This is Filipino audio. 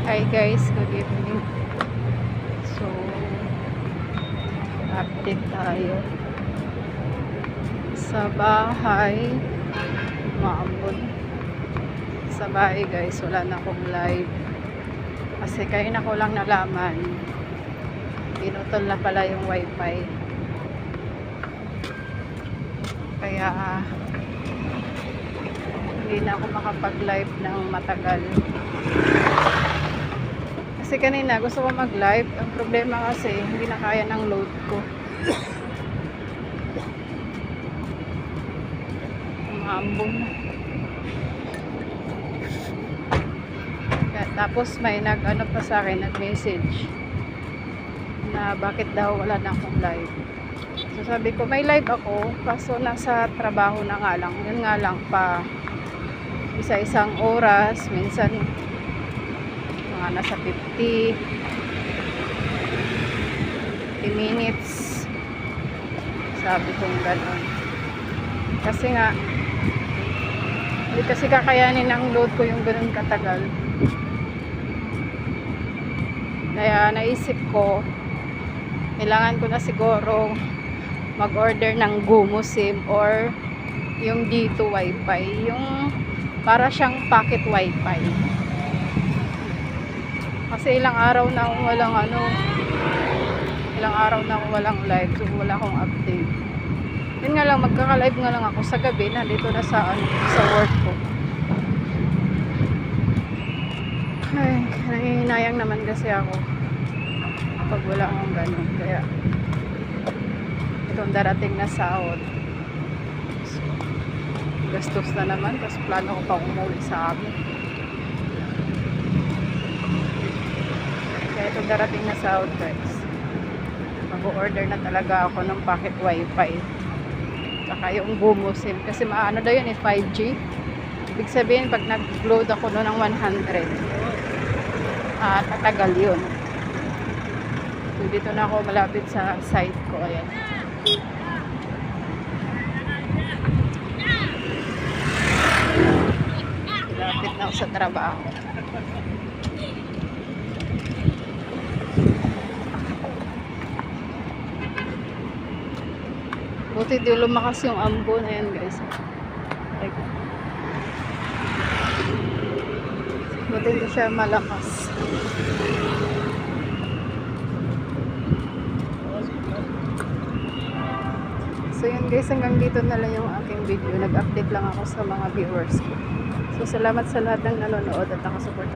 Hi guys, good evening. So, update tayo sa bahay. Maambon sa bahay guys, wala na akong live kasi kayo na ko lang nalaman pinutol na pala yung wifi, kaya hindi na ako makapag live ng matagal. Kasi kanina gusto ko mag-live. Ang problema kasi hindi na kaya ng load ko. Umambong na. Tapos may nag-ano pa sa akin, nag-message na bakit daw wala na akong live. So sabi ko may live ako, kaso nasa trabaho na nga lang. Yun nga lang pa isa-isang oras, minsan mga nasa 50 minutes, sabi kong gano'n. Kasi nga hindi kasi kakayanin ng load ko yung gano'n katagal, kaya naisip ko kailangan ko na siguro mag-order ng Gumo SIM or yung D2 wifi, yung para siyang pocket wifi. Kasi ilang araw na akong walang live, so wala akong update. Yun nga lang, magkaka-live nga lang ako sa gabi, nandito na sa sa work ko. Ay, nangihinayang naman kasi ako pag wala akong ganun, kaya itong darating na sahod, so, gastos na naman, kasi plano ko pa umuwi sa amin. Kaya ito darating na sahod guys, mag-order na talaga ako ng pocket wifi saka yung Gumo SIM, kasi maano daw yun 5G. Ibig sabihin pag nag-load ako no ng 100 tatagal yun. So dito na ako malapit sa site ko. Ayan, malapit na ako sa trabaho. Buti di lumakas yung ambon. Ayan guys, buti di siya malakas. So yun guys, hanggang dito na lang yung aking video. Nag-update lang ako sa mga viewers ko. So salamat sa lahat ng nanonood at nakasupport.